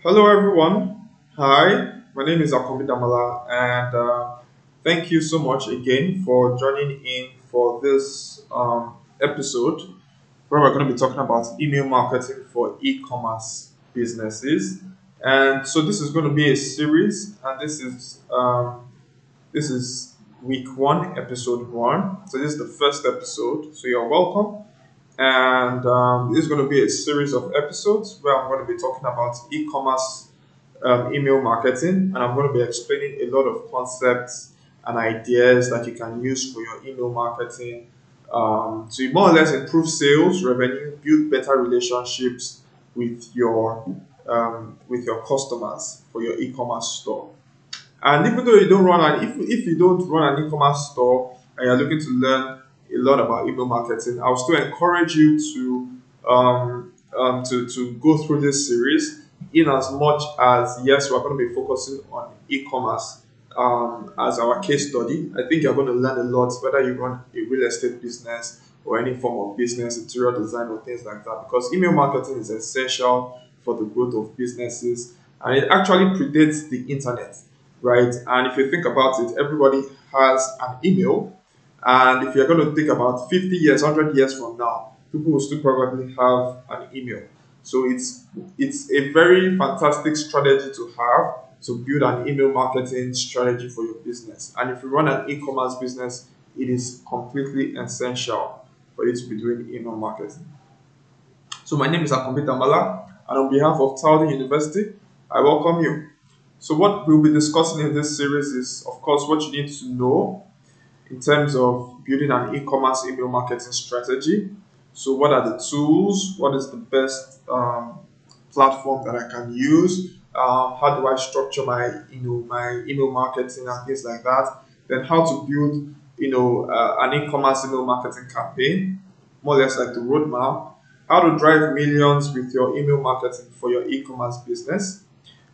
Hello, everyone. Hi, my name is Akomi Damala, and thank you so much again for joining in for this episode where we're going to be talking about email marketing for e-commerce businesses. And so this is going to be a series, and this is week one, episode one. So this is the first episode. So you're welcome. And this is going to be a series of episodes where I'm going to be talking about e-commerce email marketing, and I'm going to be explaining a lot of concepts and ideas that you can use for your email marketing to more or less improve sales, revenue, build better relationships with your customers for your e-commerce store. And even though you don't run an if you don't run an e-commerce store and you're looking to learn a lot about email marketing, I'll still encourage you to go through this series in as much as yes, we're going to be focusing on e-commerce as our case study. I think you're going to learn a lot whether you run a real estate business or any form of business, interior design or things like that, because email marketing is essential for the growth of businesses and it actually predates the internet, right? And if you think about it, everybody has an email. And if you're going to think about 50 years, 100 years from now, people will still probably have an email. So it's a very fantastic strategy to have to build an email marketing strategy for your business. And if you run an e-commerce business, it is completely essential for you to be doing email marketing. So my name is Akombi Tamala, and on behalf of Towden University, I welcome you. So what we'll be discussing in this series is, of course, what you need to know in terms of building an e-commerce email marketing strategy. So what are the tools? What is the best platform that I can use? How do I structure my email marketing and things like that? Then how to build an e-commerce email marketing campaign, more or less like the roadmap. How to drive millions with your email marketing for your e-commerce business,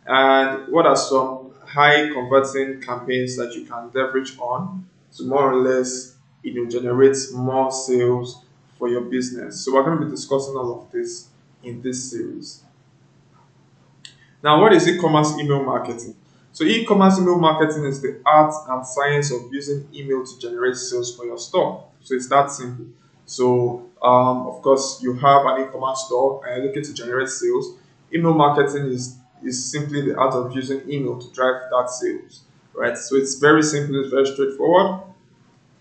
and what are some high converting campaigns that you can leverage on to more or less generate more sales for your business. So we're going to be discussing all of this in this series. Now, what is e-commerce email marketing? So e-commerce email marketing is the art and science of using email to generate sales for your store. So it's that simple. So of course, you have an e-commerce store and you're looking to generate sales. Email marketing is simply the art of using email to drive that sales, right? So it's very simple, it's very straightforward.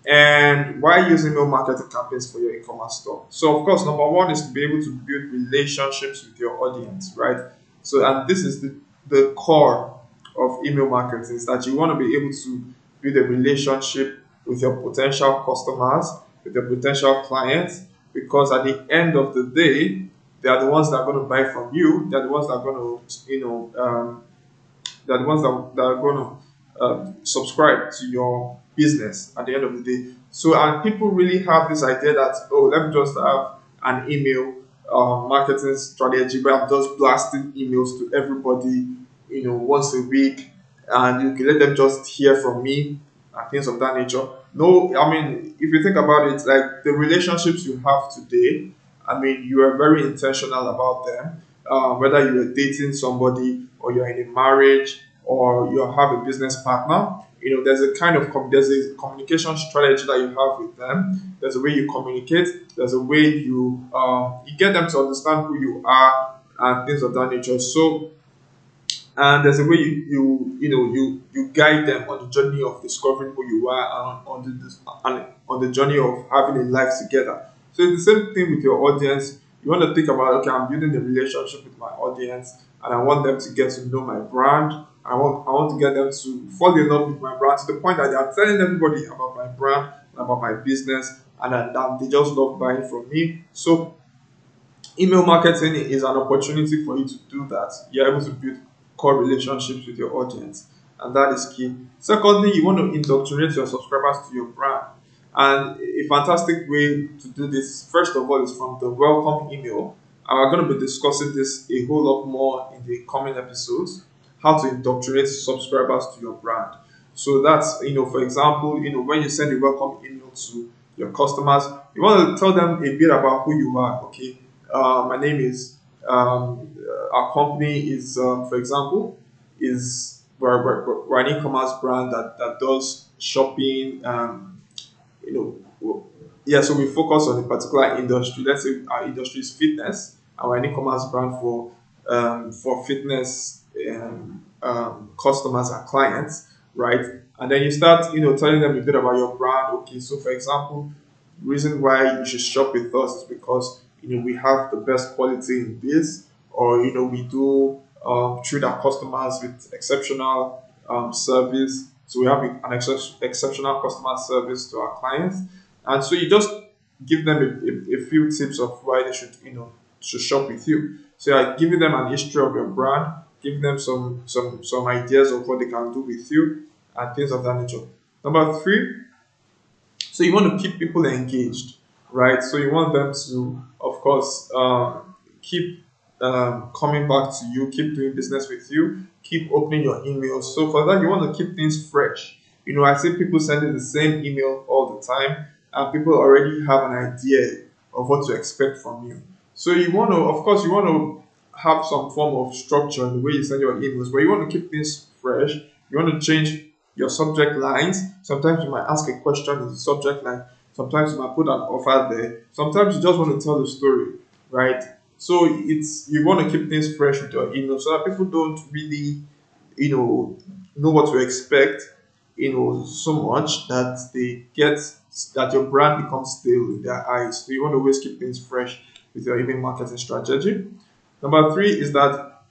And why use email marketing campaigns for your e-commerce store? So of course, number one is to be able to build relationships with your audience, right? So and this is the core of email marketing is that you want to be able to build a relationship with your potential customers, with your potential clients, because at the end of the day, they are the ones that are going to buy from you. They're the ones that are going to, they're the ones that are going to subscribe to your business at the end of the day. So, and people really have this idea that, oh, let me just have an email marketing strategy where I'm just blasting emails to everybody, once a week, and you can let them just hear from me and things of that nature. No, I mean, if you think about it, like the relationships you have today, I mean, you are very intentional about them. Whether you're dating somebody or you're in a marriage or you have a business partner, there's a kind of there's a communication strategy that you have with them. There's a way you communicate. There's a way you get them to understand who you are and things of that nature. So, and there's a way you guide them on the journey of discovering who you are and on the journey of having a life together. So it's the same thing with your audience. You want to think about, okay, I'm building a relationship with my audience and I want them to get to know my brand. I want to get them to fall in love with my brand to the point that they are telling everybody about my brand and about my business, and that they just love buying from me. So email marketing is an opportunity for you to do that. You're able to build core relationships with your audience, and that is key. Secondly, you want to indoctrinate your subscribers to your brand. And a fantastic way to do this, first of all, is from the welcome email. And we're going to be discussing this a whole lot more in the coming episodes. How to indoctrinate subscribers to your brand. So that's, for example, when you send a welcome email to your customers, you want to tell them a bit about who you are. Okay, my name is our company is, for example, is we're an e-commerce brand that does shopping. You yeah, so we focus on a particular industry. Let's say our industry is fitness, and we're an e-commerce brand for fitness customers and clients, right? And then you start, telling them a bit about your brand. Okay, so for example, reason why you should shop with us is because we have the best quality in this, or we do treat our customers with exceptional service. So we have exceptional customer service to our clients, and so you just give them a few tips of why they should shop with you. So you're giving them an history of your brand, giving them some ideas of what they can do with you, and things of that nature. Number three, so you want to keep people engaged, right? So you want them to, of course, keep coming back to you, keep doing business with you, keep opening your emails. So for that, you want to keep things fresh. I see people sending the same email all the time, and people already have an idea of what to expect from you. So you want to, of course, you want to have some form of structure in the way you send your emails, but you want to keep things fresh. You want to change your subject lines. Sometimes you might ask a question in the subject line. Sometimes you might put an offer there. Sometimes you just want to tell the story, right? So you want to keep things fresh with your email so that people don't really, know what to expect, so much that they get that your brand becomes stale in their eyes. So you want to always keep things fresh with your email marketing strategy. Number three is that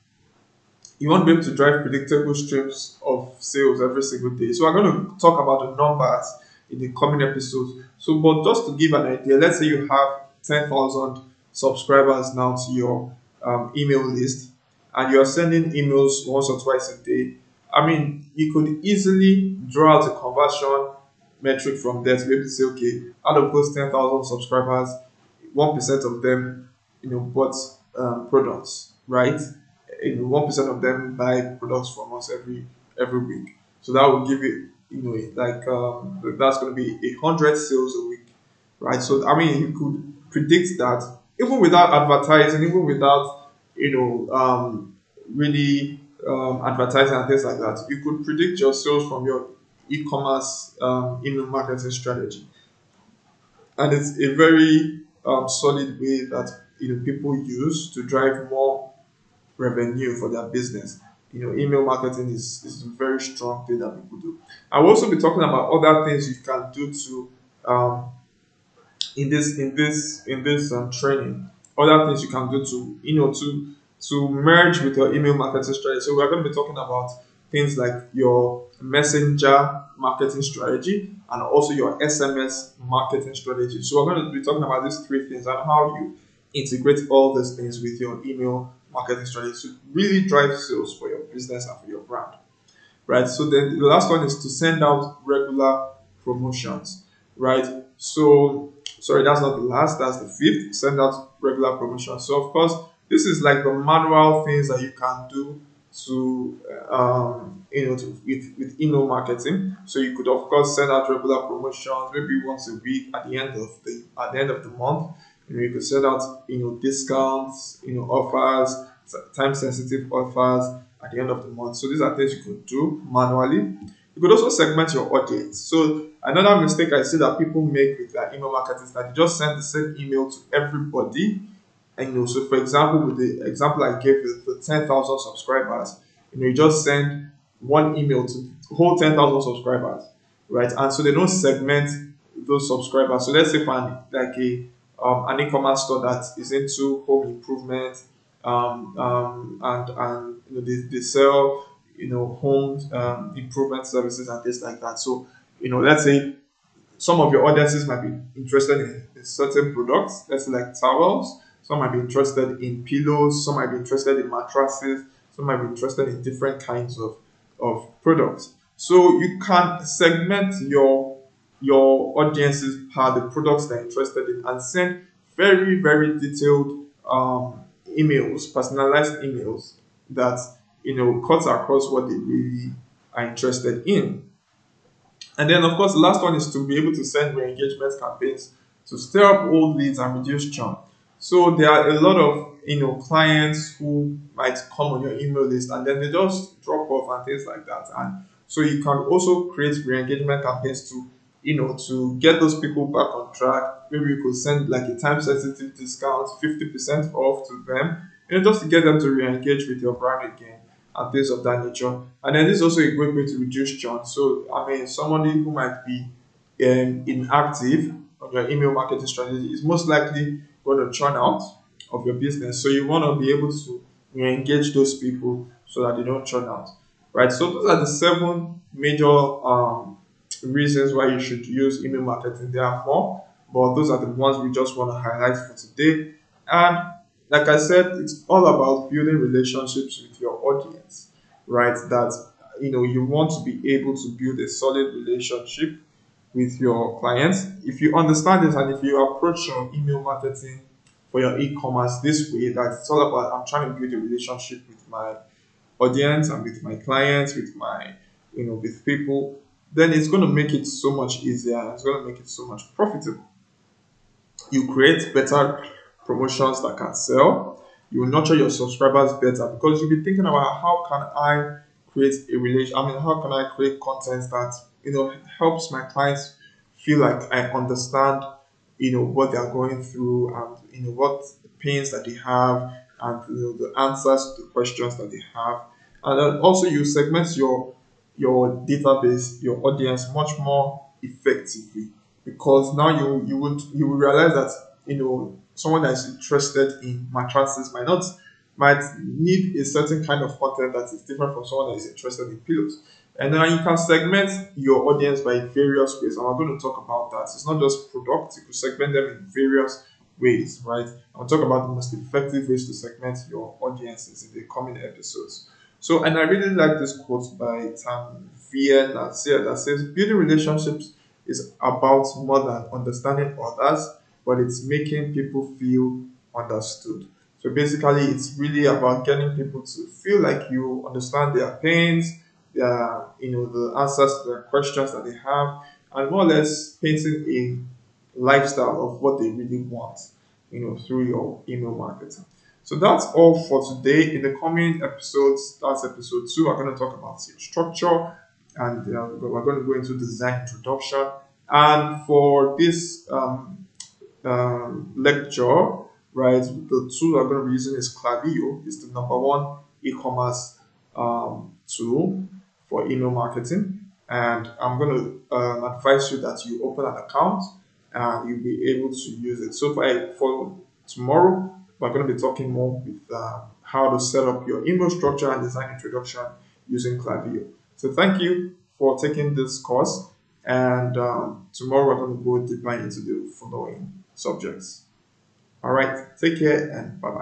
you want to be able to drive predictable streams of sales every single day. So we're going to talk about the numbers in the coming episodes. So, but just to give an idea, let's say you have 10,000 subscribers now to your email list, and you're sending emails once or twice a day. I mean, you could easily draw out a conversion metric from there to be able to say, okay, out of those 10,000 subscribers, 1% of them, bought products, right? 1% of them buy products from us every week. So that will give you, like that's going to be 100 sales a week, right? So I mean, you could predict that even without advertising, even without really advertising and things like that. You could predict your sales from your e-commerce email marketing strategy, and it's a very solid way that people use to drive more revenue for their business. Email marketing is a very strong thing that people do. I will also be talking about other things you can do to in this training. Other things you can do to to merge with your email marketing strategy. So we're going to be talking about things like your messenger marketing strategy and also your SMS marketing strategy. So we're going to be talking about these three things and how you integrate all these things with your email marketing strategy to really drive sales for your business and for your brand, right? So then the last one is to send out regular promotions, right? So sorry, that's not the last, that's the fifth. Send out regular promotions. So of course, this is like the manual things that you can do to with email marketing. So you could of course send out regular promotions maybe once a week at the end of the month. You could send out discounts, offers, time sensitive offers at the end of the month. So these are things you could do manually. You could also segment your audience. So another mistake I see that people make with their email marketing is that they just send the same email to everybody. And so for example, with the example I gave with the 10,000 subscribers, you just send one email to the whole 10,000 subscribers, right? And so they don't segment those subscribers. So let's say for an e-commerce store that is into home improvement, and they sell home improvement services and things like that. So let's say some of your audiences might be interested in certain products, let's say like towels. Some might be interested in pillows. Some might be interested in mattresses. Some might be interested in different kinds of products. So you can segment your audiences per the products they're interested in and send very, very detailed emails, personalized emails that cuts across what they really are interested in. And then, of course, the last one is to be able to send re-engagement campaigns to stir up old leads and reduce churn. So there are a lot of clients who might come on your email list and then they just drop off and things like that. And so you can also create re-engagement campaigns to to get those people back on track. Maybe you could send like a time sensitive discount, 50% off to them, just to get them to re-engage with your brand again and things of that nature. And then this is also a great way to reduce churn. So I mean somebody who might be inactive on your email marketing strategy is most likely going to churn out of your business. So you want to be able to engage those people so that they don't churn out, right? So those are the seven major reasons why you should use email marketing. There are more, but those are the ones we just want to highlight for today. And like I said, it's all about building relationships with your audience, right? That you want to be able to build a solid relationship with your clients. If you understand this and if you approach your email marketing for your e-commerce this way, that it's all about I'm trying to build a relationship with my audience and with my clients, with my with people, then it's going to make it so much easier and it's going to make it so much profitable. You create better promotions that can sell. You will nurture your subscribers better because you'll be thinking about how can I create a relation. I mean, how can I create content that helps my clients feel like I understand what they are going through and what pains that they have and the answers to the questions that they have. And then also you segment your database, your audience much more effectively because now you will realize that someone that is interested in mattresses might need a certain kind of content that is different from someone that is interested in pillows. And then you can segment your audience by various ways. And we're going to talk about that. It's not just product, you can segment them in various ways, right? I'll talk about the most effective ways to segment your audiences in the coming episodes. So, and I really like this quote by Tam Vien that says, building relationships is about more than understanding others, but it's making people feel understood. So basically, it's really about getting people to feel like you understand their pains, their, the answers to their questions that they have, and more or less painting a lifestyle of what they really want, through your email marketing. So that's all for today. In the coming episodes, that's episode 2, we're going to talk about sales structure and we're going to go into design introduction. And for this lecture, right, the tool I'm going to be using is Klaviyo. It's the number one e-commerce tool for email marketing. And I'm going to advise you that you open an account and you'll be able to use it. So for tomorrow, we're going to be talking more with how to set up your email structure and design introduction using Klaviyo. So thank you for taking this course. And tomorrow we're going to go deeper into the following subjects. All right, take care and bye bye.